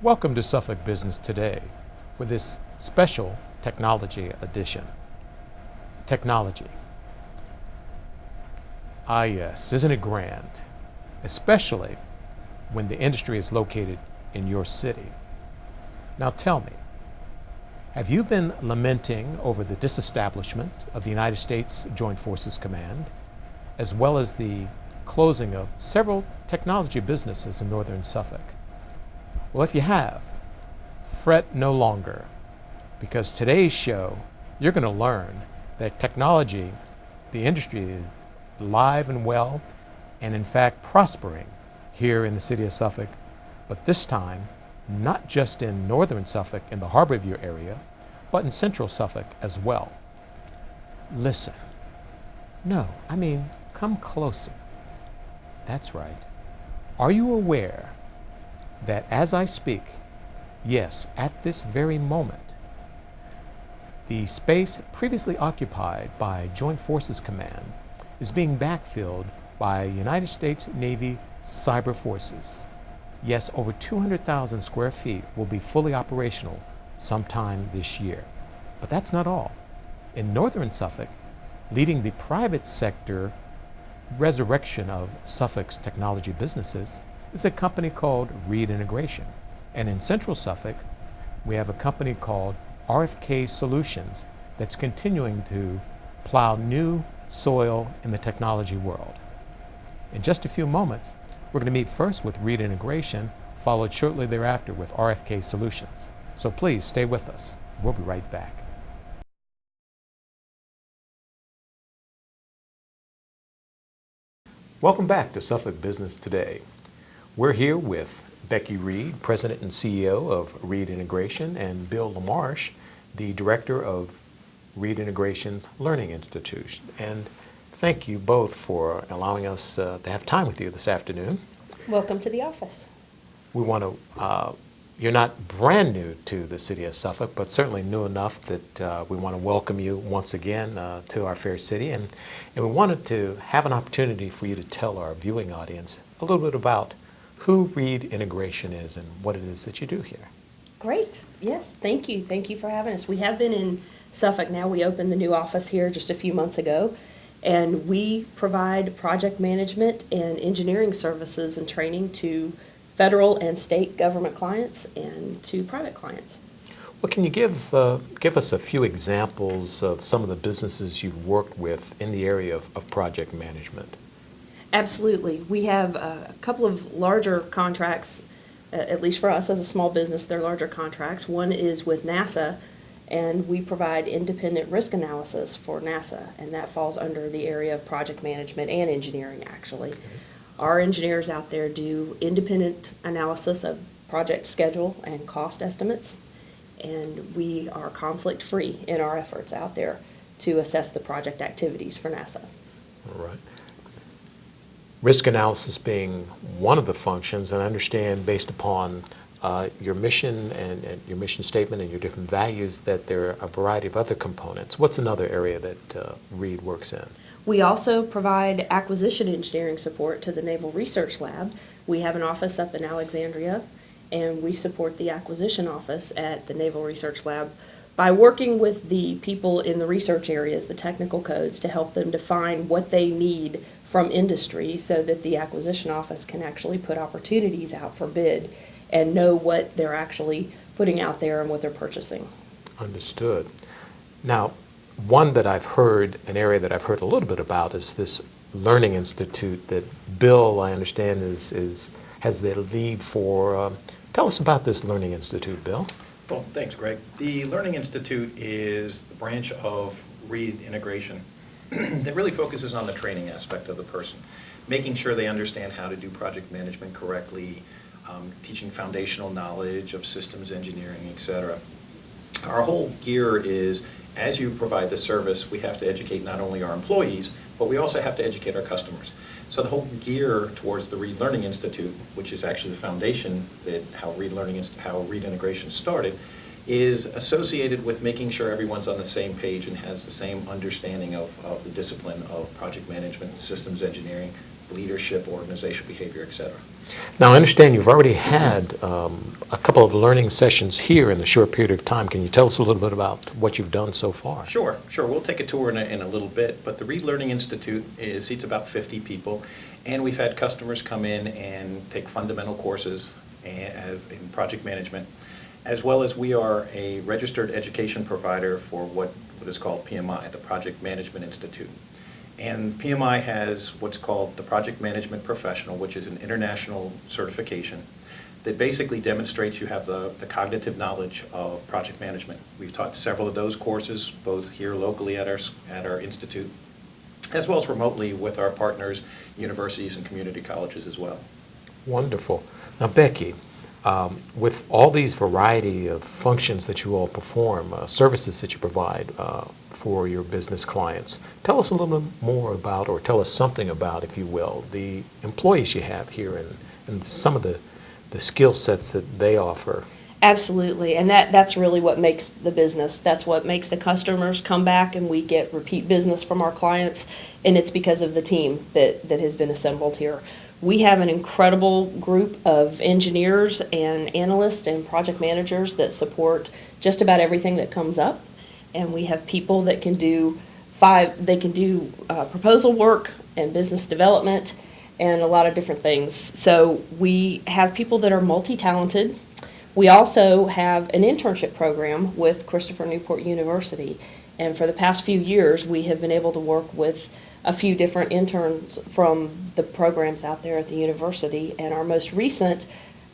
Welcome to Suffolk Business Today for this special technology edition. Technology. Ah yes, isn't it grand? Especially when the industry is located in your city. Now tell me, have you been lamenting over the disestablishment of the United States Joint Forces Command, as well as the closing of several technology businesses in northern Suffolk? Well, if you have, fret no longer, because today's show, you're going to learn that technology, the industry is alive and well, and in fact prospering here in the city of Suffolk, but this time, not just in northern Suffolk in the Harborview area, but in central Suffolk as well. Listen. No, I mean, come closer. That's right. Are you aware that as I speak, yes, at this very moment, the space previously occupied by Joint Forces Command is being backfilled by United States Navy Cyber Forces. Yes, over 200,000 square feet will be fully operational sometime this year. But that's not all. In northern Suffolk, leading the private sector resurrection of Suffolk's technology businesses is a company called Reed Integration. And in central Suffolk, we have a company called RFK Solutionz that's continuing to plow new soil in the technology world. In just a few moments, we're going to meet first with Reed Integration, followed shortly thereafter with RFK Solutionz. So please stay with us. We'll be right back. Welcome back to Suffolk Business Today. We're here with Becky Reed, President and CEO of Reed Integration, and Bill LaMarche, the Director of Reed Integration's Learning Institute. And thank you both for allowing us to have time with you this afternoon. Welcome to the office. We want to, you're not brand new to the city of Suffolk, but certainly new enough that we want to welcome you once again to our fair city. And we wanted to have an opportunity for you to tell our viewing audience a little bit about who Reed Integration is and what it is that you do here. Great. Yes, thank you. Thank you for having us. We have been in Suffolk now. We opened the new office here just a few months ago, and we provide project management and engineering services and training to federal and state government clients and to private clients. Well, can you give us a few examples of some of the businesses you've worked with in the area of project management? Absolutely. We have a couple of larger contracts, at least for us as a small business, they're larger contracts. One is with NASA, and we provide independent risk analysis for NASA, and that falls under the area of project management and engineering, actually. Okay. Our engineers out there do independent analysis of project schedule and cost estimates, and we are conflict-free in our efforts out there to assess the project activities for NASA. All right. Risk analysis being one of the functions, and I understand based upon your mission and your mission statement and your different values that there are a variety of other components. What's another area that Reed works in? We also provide acquisition engineering support to the Naval Research Lab. We have an office up in Alexandria, and we support the acquisition office at the Naval Research Lab by working with the people in the research areas, the technical codes, to help them define what they need from industry so that the acquisition office can actually put opportunities out for bid and know what they're actually putting out there and what they're purchasing. Understood. Now, one that I've heard, an area that I've heard a little bit about is this Learning Institute that Bill, I understand, has the lead for. Tell us about this Learning Institute, Bill. Well, thanks, Greg. The Learning Institute is the branch of Reed Integration that really focuses on the training aspect of the person, making sure they understand how to do project management correctly, teaching foundational knowledge of systems engineering, etc. Our whole gear is, as you provide the service, we have to educate not only our employees, but we also have to educate our customers. So the whole gear towards the Reed Learning Institute, which is actually the foundation that how Reed Integration started, is associated with making sure everyone's on the same page and has the same understanding of the discipline of project management, systems engineering, leadership, organizational behavior, et cetera. Now, I understand you've already had a couple of learning sessions here in a short period of time. Can you tell us a little bit about what you've done so far? Sure. We'll take a tour in a little bit, but the Reed Learning Institute seats about 50 people, and we've had customers come in and take fundamental courses in project management, as well as we are a registered education provider for what is called PMI, the Project Management Institute. And PMI has what's called the Project Management Professional, which is an international certification that basically demonstrates you have the cognitive knowledge of project management. We've taught several of those courses, both here locally at our institute, as well as remotely with our partners, universities and community colleges as well. Wonderful. Now, Becky, with all these variety of functions that you all perform, services that you provide for your business clients, tell us a little bit more about, or tell us something about, if you will, the employees you have here and some of the skill sets that they offer. Absolutely, and that's really what makes the business. That's what makes the customers come back, and we get repeat business from our clients, and it's because of the team that has been assembled here. We have an incredible group of engineers and analysts and project managers that support just about everything that comes up, and we have people that can do proposal work and business development and a lot of different things. So we have people that are multi-talented. We also have an internship program with Christopher Newport University, and for the past few years we have been able to work with a few different interns from the programs out there at the university, and our most recent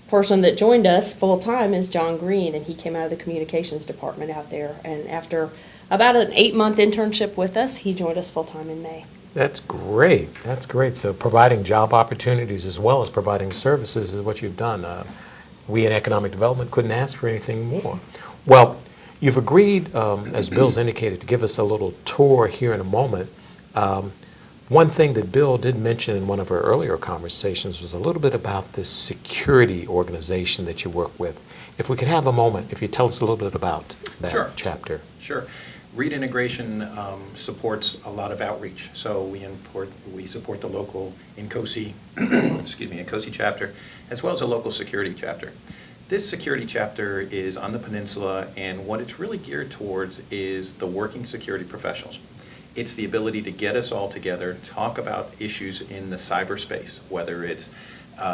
person that joined us full-time is John Green, and he came out of the communications department out there, and after about an 8-month internship with us, he joined us full-time in May. That's great. That's great. So providing job opportunities as well as providing services is what you've done. We in Economic Development couldn't ask for anything more. Well, you've agreed, as Bill's indicated, to give us a little tour here in a moment. One thing that Bill did mention in one of our earlier conversations was a little bit about this security organization that you work with. If we could have a moment, if you tell us a little bit about that Sure. chapter. Sure. Reed Integration supports a lot of outreach. So we support the local INCOSI, INCOSI chapter, as well as a local security chapter. This security chapter is on the peninsula, and what it's really geared towards is the working security professionals. It's the ability to get us all together, talk about issues in the cyberspace, whether it's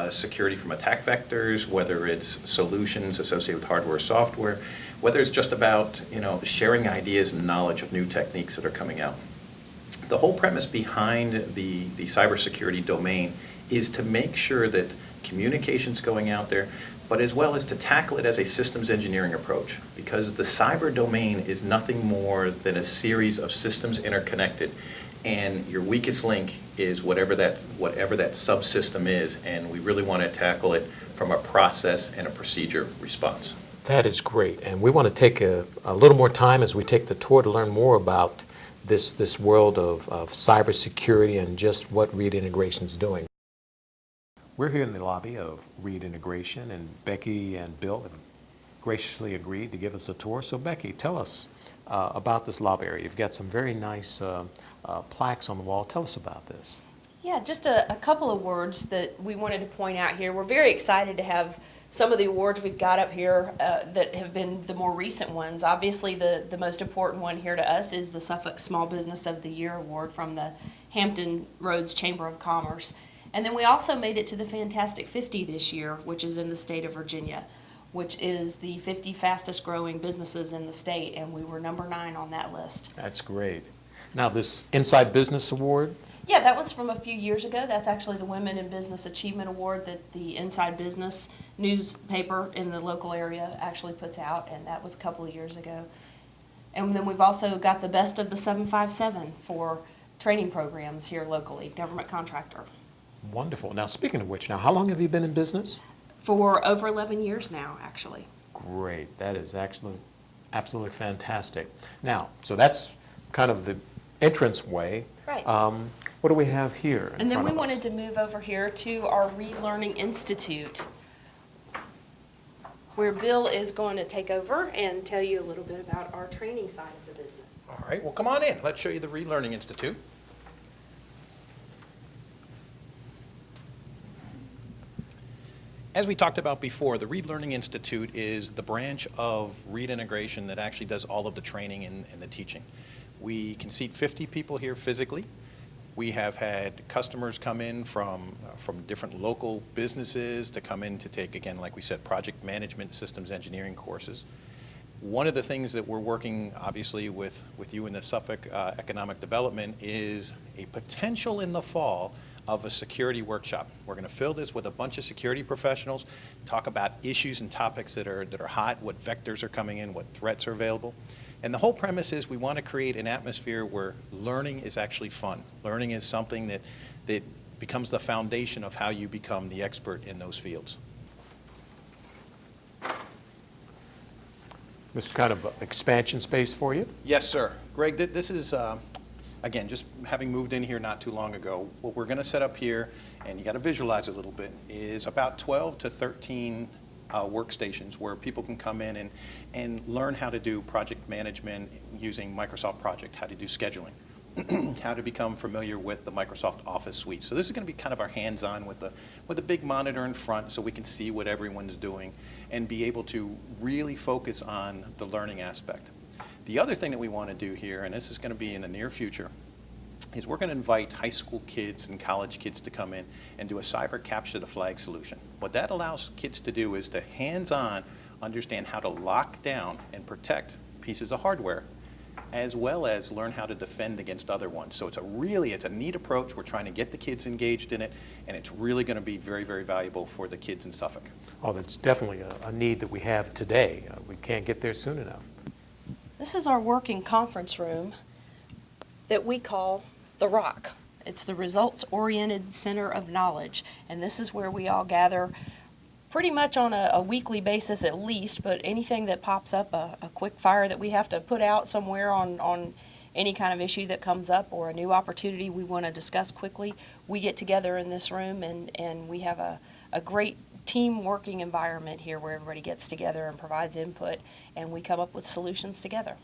security from attack vectors, whether it's solutions associated with hardware or software, whether it's just about sharing ideas and knowledge of new techniques that are coming out. The whole premise behind the cybersecurity domain is to make sure that communication's going out there, but as well as to tackle it as a systems engineering approach, because the cyber domain is nothing more than a series of systems interconnected, and your weakest link is whatever that subsystem is, and we really want to tackle it from a process and a procedure response. That is great, and we want to take a little more time as we take the tour to learn more about this world of cybersecurity and just what Reed Integration is doing. We're here in the lobby of Reed Integration, and Becky and Bill have graciously agreed to give us a tour. So Becky, tell us about this lobby area. You've got some very nice plaques on the wall. Tell us about this. Yeah, just a couple of words that we wanted to point out here. We're very excited to have some of the awards we've got up here that have been the more recent ones. Obviously, the most important one here to us is the Suffolk Small Business of the Year Award from the Hampton Roads Chamber of Commerce. And then we also made it to the Fantastic 50 this year, which is in the state of Virginia, which is the 50 fastest growing businesses in the state, and we were number 9 on that list. That's great. Now, this Inside Business Award? Yeah, that was from a few years ago. That's actually the Women in Business Achievement Award that the Inside Business newspaper in the local area actually puts out, and that was a couple of years ago. And then we've also got the Best of the 757 for training programs here locally, government contractor. Wonderful. Now, speaking of which, how long have you been in business? For over 11 years now, actually. Great. That is actually absolutely fantastic. Now, so that's kind of the entrance way. Right. What do we have here? And then we wanted to move over here to our Reed Learning Institute, where Bill is going to take over and tell you a little bit about our training side of the business. All right, well, come on in. Let's show you the Reed Learning Institute. As we talked about before, the Reed Learning Institute is the branch of Reed Integration that actually does all of the training and the teaching. We can seat 50 people here physically. We have had customers come in from different local businesses to come in to take, again, like we said, project management, systems engineering courses. One of the things that we're working, obviously, with you in the Suffolk Economic Development is a potential in the fall of a security workshop. We're going to fill this with a bunch of security professionals, talk about issues and topics that are hot, what vectors are coming in, what threats are available. And the whole premise is we want to create an atmosphere where learning is actually fun. Learning is something that becomes the foundation of how you become the expert in those fields. This is kind of an expansion space for you? Yes, sir. Greg, this is, again, just having moved in here not too long ago, what we're going to set up here, and you got to visualize it a little bit, is about 12 to 13 workstations where people can come in and learn how to do project management using Microsoft Project, how to do scheduling, how to become familiar with the Microsoft Office suite. So this is going to be kind of our hands-on with a big monitor in front so we can see what everyone's doing and be able to really focus on the learning aspect. The other thing that we want to do here, and this is going to be in the near future, is we're going to invite high school kids and college kids to come in and do a cyber capture the flag solution. What that allows kids to do is to hands-on understand how to lock down and protect pieces of hardware, as well as learn how to defend against other ones. So it's a neat approach. We're trying to get the kids engaged in it, and it's really going to be very, very valuable for the kids in Suffolk. Oh, that's definitely a need that we have today. We can't get there soon enough. This is our working conference room that we call the Rock. It's the Results-Oriented Center of Knowledge, and this is where we all gather pretty much on a weekly basis at least, but anything that pops up, a quick fire that we have to put out somewhere on any kind of issue that comes up or a new opportunity we want to discuss quickly, we get together in this room and we have a great team working environment here where everybody gets together and provides input, and we come up with solutions together.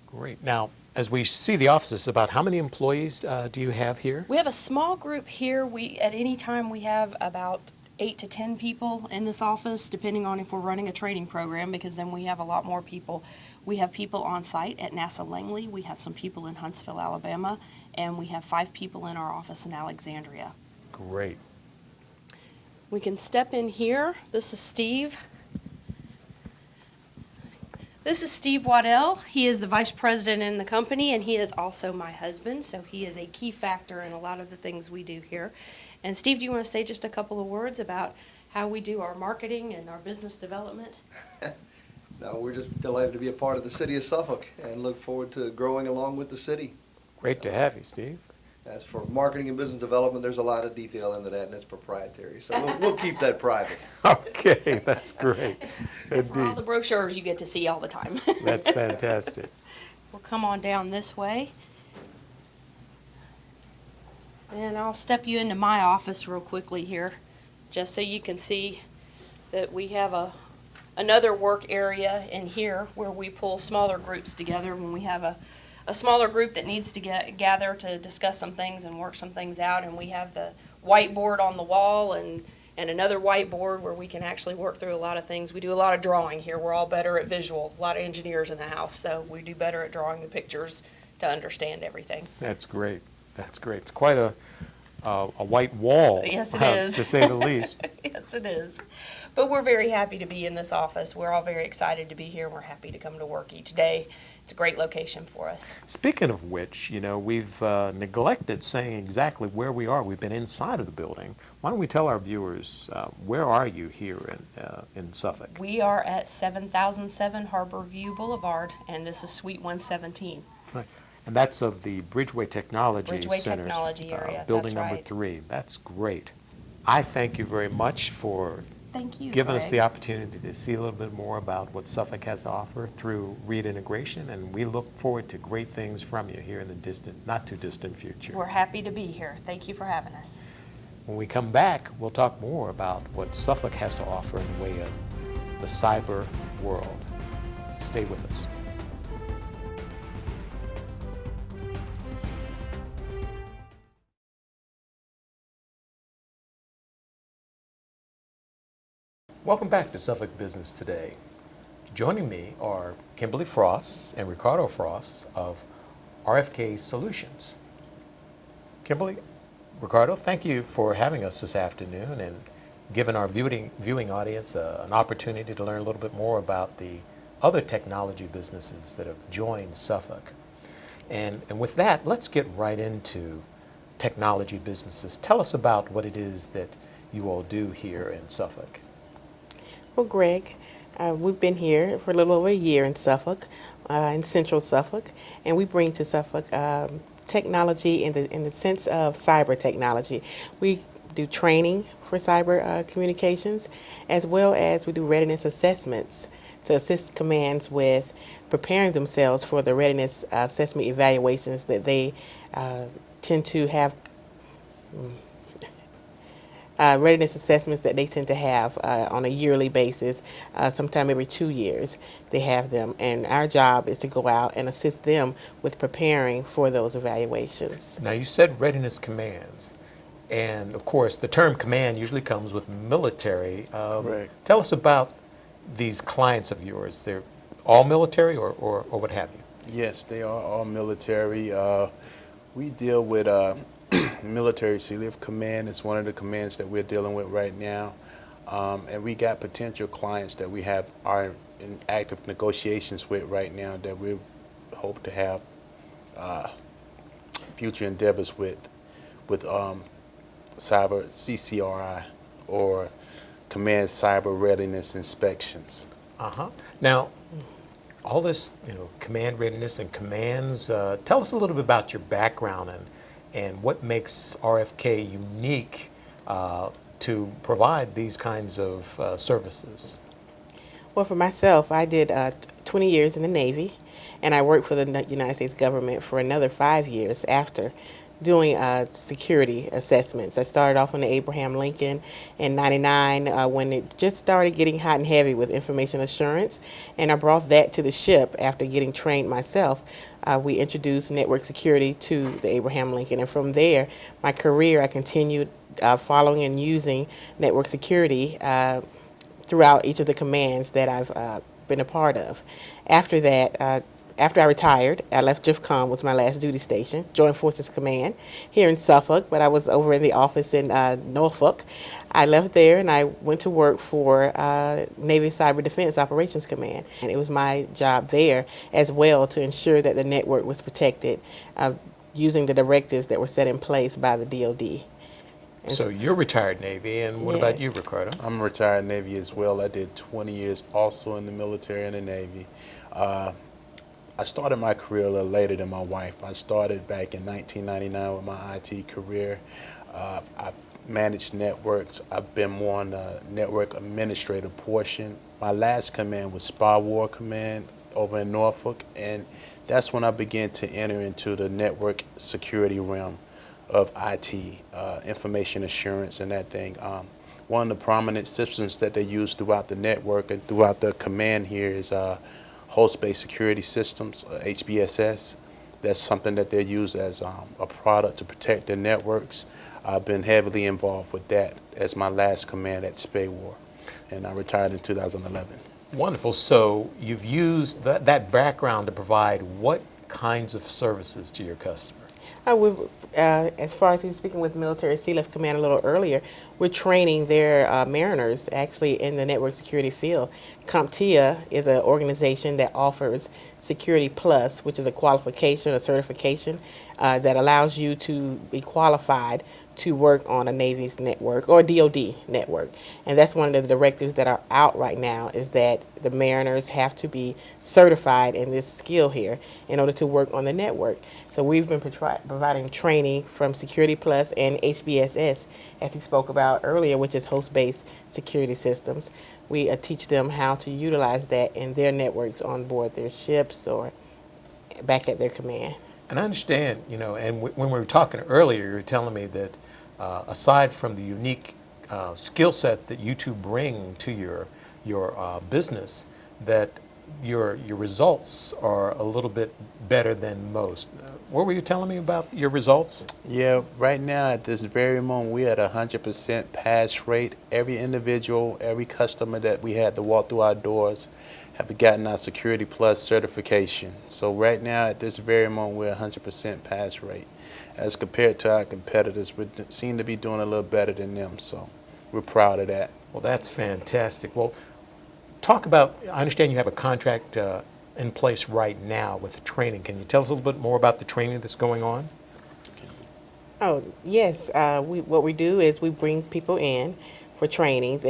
Great. Now, as we see the offices, about how many employees do you have here? We have a small group here. At any time we have about 8 to 10 people in this office, depending on if we're running a training program, because then we have a lot more people. We have people on site at NASA Langley. We have some people in Huntsville, Alabama, and we have 5 people in our office in Alexandria. Great. We can step in here. This is Steve. This is Steve Waddell. He is the vice president in the company, and he is also my husband, so he is a key factor in a lot of the things we do here. And Steve, do you want to say just a couple of words about how we do our marketing and our business development? No, we're just delighted to be a part of the city of Suffolk and look forward to growing along with the city. Great to have you, Steve. As for marketing and business development, there's a lot of detail into that, and it's proprietary. So we'll keep that private. Okay, that's great. So for all the Indeed. brochures you get to see all the time. That's fantastic. We'll come on down this way. And I'll step you into my office real quickly here, just so you can see that we have another work area in here where we pull smaller groups together when we have a smaller group that needs to gather to discuss some things and work some things out. And we have the whiteboard on the wall and another whiteboard where we can actually work through a lot of things. We do a lot of drawing here. We're all better at visual. A lot of engineers in the house, so we do better at drawing the pictures to understand everything. That's great. That's great. It's quite a white wall, Yes, it is. to say the least. Yes, it is. But we're very happy to be in this office. We're all very excited to be here. We're happy to come to work each day. It's a great location for us. Speaking of which, we've neglected saying exactly where we are. We've been inside of the building. Why don't we tell our viewers, where are you here in Suffolk? We are at 7007 Harbor View Boulevard, and this is Suite 117. Right. And that's of the Bridgeway Technology Bridgeway Center's, Technology area, building that's number right. 3. That's great. I thank you very much for Thank you, giving us Greg. the opportunity to see a little bit more about what Suffolk has to offer through Reed Integration, and we look forward to great things from you here in the not too distant future. We're happy to be here. Thank you for having us. When we come back, we'll talk more about what Suffolk has to offer in the way of the cyber world. Stay with us. Welcome back to Suffolk Business Today. Joining me are Kimberly Frost and Ricardo Frost of RFK Solutionz. Kimberly, Ricardo, thank you for having us this afternoon and giving our viewing audience an opportunity to learn a little bit more about the other technology businesses that have joined Suffolk. And with that, let's get right into technology businesses. Tell us about what it is that you all do here in Suffolk. Well, Greg, we've been here for a little over a year in Suffolk, in Central Suffolk, and we bring to Suffolk technology in the sense of cyber technology. We do training for cyber communications, as well as we do readiness assessments to assist commands with preparing themselves for the readiness assessment evaluations that they tend to have. Readiness assessments that they tend to have on a yearly basis, sometime every 2 years they have them, and our job is to go out and assist them with preparing for those evaluations. Now, you said readiness commands, and of course the term command usually comes with military. Right. Tell us about these clients of yours. They're all military or what have you? Yes, they are all military. We deal with military sea lift command. Is one of the commands that we're dealing with right now, and we got potential clients that we are in active negotiations with right now that we hope to have future endeavors with cyber CCRI or command cyber readiness inspections. Now, all this, command readiness and commands. Tell us a little bit about your background and what makes RFK unique to provide these kinds of services. Well, for myself, I did 20 years in the Navy, and I worked for the United States government for another 5 years after, doing security assessments. I started off on the Abraham Lincoln in '99 when it just started getting hot and heavy with information assurance, and I brought that to the ship after getting trained myself. We introduced network security to the Abraham Lincoln, and from there, my career, I continued following and using network security throughout each of the commands that I've been a part of. After that, after I retired, I left JIFCOM, was my last duty station, Joint Forces Command here in Suffolk, but I was over in the office in Norfolk. I left there and I went to work for Navy Cyber Defense Operations Command. And it was my job there as well to ensure that the network was protected using the directives that were set in place by the DoD. So you're retired Navy, and what about you, Ricardo? I'm a retired Navy as well. I did 20 years also in the military and the Navy. I started my career a little later than my wife. I started back in 1999 with my IT career. I managed networks. I've been more on the network administrator portion. My last command was Spy War Command over in Norfolk, and that's when I began to enter into the network security realm of IT, information assurance and that thing. One of the prominent systems that they use throughout the network and throughout the command here is host-based security systems, HBSS. That's something that they use as a product to protect their networks. I've been heavily involved with that as my last command at Spay War, and I retired in 2011. Wonderful. So you've used that background to provide what kinds of services to your customer? As far as we were speaking with Military Sea Lift Command a little earlier, we're training their mariners actually in the network security field. CompTIA is an organization that offers Security Plus, which is a qualification, a certification that allows you to be qualified to work on a Navy's network or DoD network. And that's one of the directives that are out right now, is that the mariners have to be certified in this skill here in order to work on the network. So we've been providing training from Security Plus and HBSS, as he spoke about earlier, which is host-based security systems. We teach them how to utilize that in their networks on board their ships or back at their command. And I understand, and when we were talking earlier, you were telling me that aside from the unique skill sets that you two bring to your business, that your results are a little bit better than most. What were you telling me about your results? Yeah, right now at this very moment, we're at 100% pass rate. Every individual, every customer that we had to walk through our doors have gotten our Security Plus certification. So right now at this very moment, we're 100% pass rate. As compared to our competitors, we seem to be doing a little better than them, so we're proud of that. Well, that's fantastic. Well, talk about, I understand you have a contract in place right now with the training. Can you tell us a little bit more about the training that's going on? Oh, yes. What we do is we bring people in for training.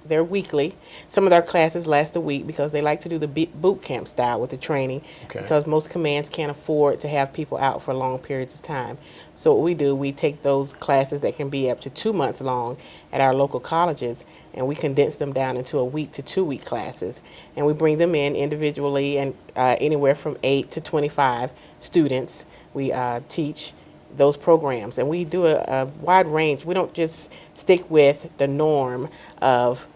They're weekly. Some of our classes last a week because they like to do the boot camp style with the training, Okay. because most commands can't afford to have people out for long periods of time. So what we do, we take those classes that can be up to 2 months long at our local colleges, and we condense them down into a week to 2 week classes. And we bring them in individually, and anywhere from 8 to 25 students. We teach those programs, and we do a wide range. We don't just stick with the norm of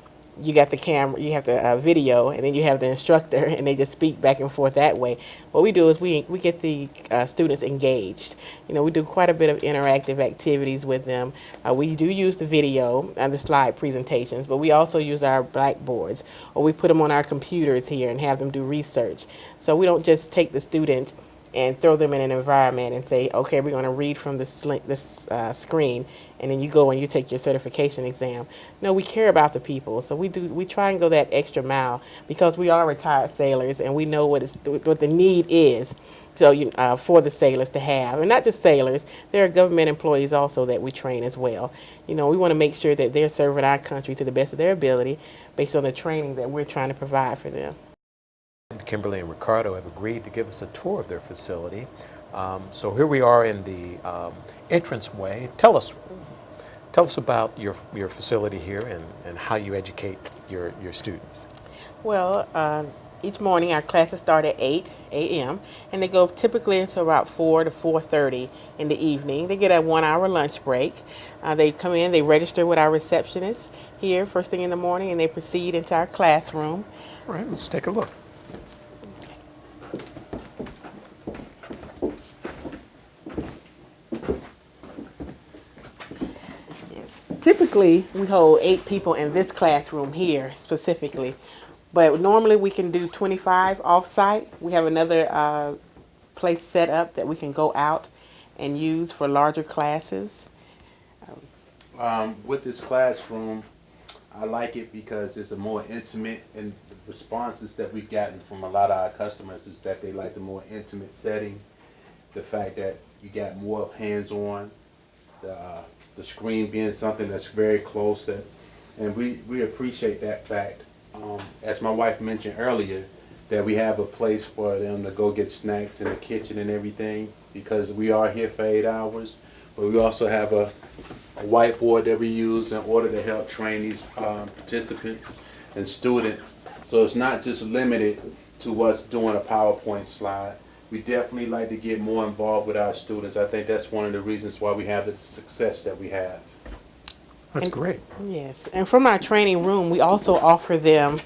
you got the camera, you have the video, and then you have the instructor, and they just speak back and forth that way. What we do is we get the students engaged. You know, we do quite a bit of interactive activities with them. We do use the video and the slide presentations, but we also use our blackboards, or we put them on our computers here and have them do research. So we don't just take the student and throw them in an environment and say, okay, we're going to read from this screen, and then you go and you take your certification exam. No, we care about the people, so we try and go that extra mile, because we are retired sailors and we know what the need is. So for the sailors to have, and not just sailors, there are government employees also that we train as well. You know, we want to make sure that they're serving our country to the best of their ability based on the training that we're trying to provide for them. Kimberly and Ricardo have agreed to give us a tour of their facility. So here we are in the entranceway. Tell us about your facility here and how you educate your students. Well, each morning our classes start at 8 a.m. and they go typically until about 4 to 4:30 in the evening. They get a 1-hour lunch break. They come in, they register with our receptionist here first thing in the morning, and they proceed into our classroom. All right, let's take a look. Typically, we hold 8 people in this classroom here specifically, but normally we can do 25 off-site. We have another place set up that we can go out and use for larger classes. With this classroom, I like it because it's a more intimate, and the responses that we've gotten from a lot of our customers is that they like the more intimate setting, the fact that you got more hands-on, the screen being something that's very close, and we appreciate that fact. As my wife mentioned earlier, that we have a place for them to go get snacks in the kitchen and everything, because we are here for 8 hours, but we also have a whiteboard that we use in order to help train these participants and students. So it's not just limited to us doing a PowerPoint slide. We definitely like to get more involved with our students. I think that's one of the reasons why we have the success that we have. That's great. Yes, and from our training room, we also offer them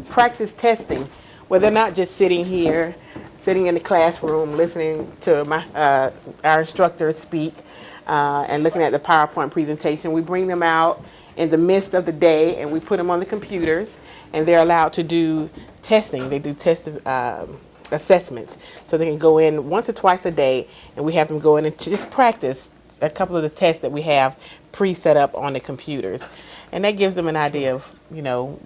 practice testing, where they're not just sitting here, sitting in the classroom, listening to our instructor speak and looking at the PowerPoint presentation. We bring them out in the midst of the day, and we put them on the computers, and they're allowed to do testing. They do test assessments, so they can go in once or twice a day, and we have them go in and just practice a couple of the tests that we have pre-set up on the computers, and that gives them an idea of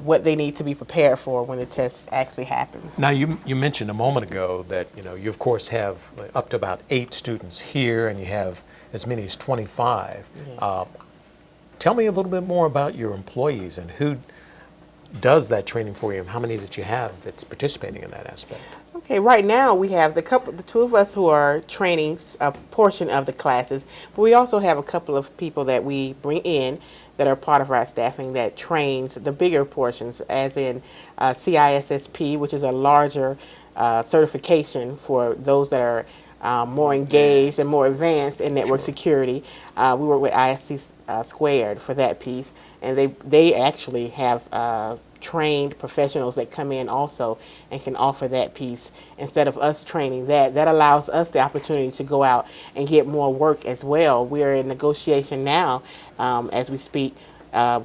what they need to be prepared for when the test actually happens. Now you mentioned a moment ago that you of course have up to about 8 students here, and you have as many as 25. Yes. Tell me a little bit more about your employees and who does that training for you, and how many that you have that's participating in that aspect. Okay, right now we have the 2 of us who are training a portion of the classes, but we also have a couple of people that we bring in that are part of our staffing that trains the bigger portions, as in CISSP, which is a larger certification for those that are more engaged and more advanced in network security. We work with ISC squared for that piece. and they actually have trained professionals that come in also and can offer that piece instead of us training that. That allows us the opportunity to go out and get more work as well. We're in negotiation now as we speak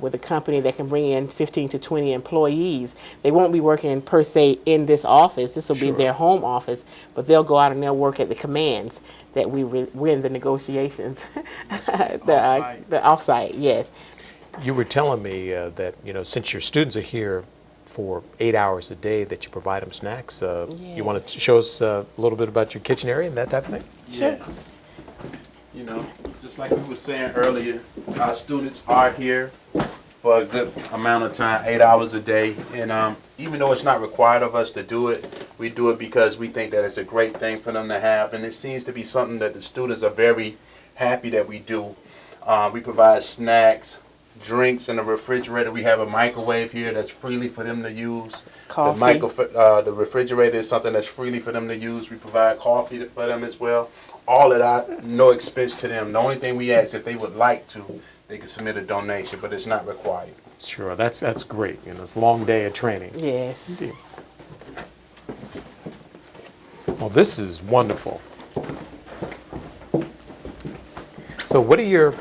with a company that can bring in 15 to 20 employees. They won't be working per se in this office. This will be their home office, but they'll go out and they'll work at the commands that we're in the negotiations. The offsite, yes. You were telling me that, since your students are here for 8 hours a day, that you provide them snacks. You want to show us a little bit about your kitchen area and that type of thing? Yes. Just like we were saying earlier, our students are here for a good amount of time, 8 hours a day. And even though it's not required of us to do it, we do it because we think that it's a great thing for them to have. And it seems to be something that the students are very happy that we do. We provide snacks, drinks in the refrigerator. We have a microwave here that's freely for them to use. Coffee. The refrigerator is something that's freely for them to use. We provide coffee for them as well. All at no expense to them. The only thing we ask, if they would like to, they can submit a donation, but it's not required. Sure, that's great. It's a long day of training. Yes. Indeed. Well, this is wonderful. So what are your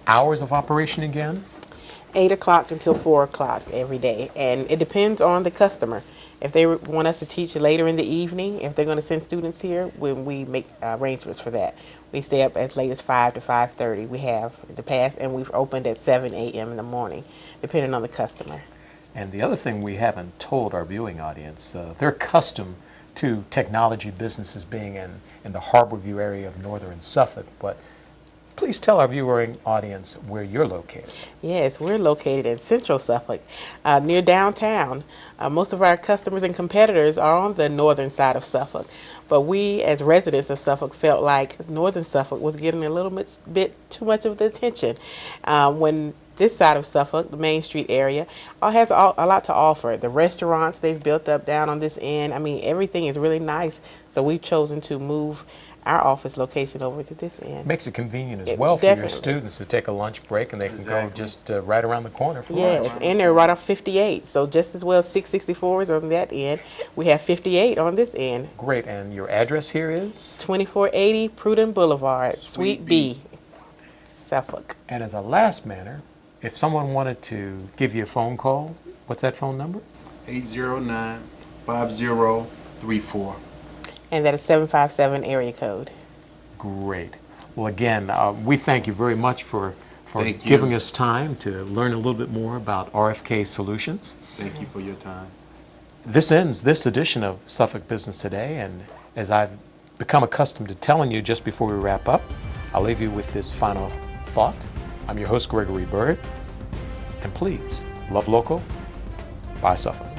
hours of operation again? 8 o'clock until 4 o'clock every day, and it depends on the customer. If they want us to teach later in the evening, if they're going to send students here, when we make arrangements for that. We stay up as late as 5 to 5:30. We have in the past, and we've opened at 7 a.m. in the morning, depending on the customer. And the other thing we haven't told our viewing audience, they're accustomed to technology businesses being in the Harborview area of northern Suffolk, but please tell our viewing audience where you're located. Yes, we're located in central Suffolk, near downtown. Most of our customers and competitors are on the northern side of Suffolk, but we as residents of Suffolk felt like northern Suffolk was getting a little bit too much of the attention. When this side of Suffolk, the Main Street area, has a lot to offer. The restaurants they've built up down on this end, everything is really nice, so we've chosen to move our office location over to this end. Makes it convenient as well for your students to take a lunch break, and they can go just right around the corner for lunch. Yes, and they're right off 58, so just as well 664s on that end. We have 58 on this end. Great, and your address here is? 2480 Pruden Boulevard, Suite B, Suffolk. And as a last matter, if someone wanted to give you a phone call, what's that phone number? 809-5034. And that is 757 area code. Great. Well, again, we thank you very much for Thank you. giving us time to learn a little bit more about RFK Solutionz. Thank you for your time. This ends this edition of Suffolk Business Today, and as I've become accustomed to telling you just before we wrap up, I'll leave you with this final thought. I'm your host, Gregory Bird, and please, love local, buy Suffolk.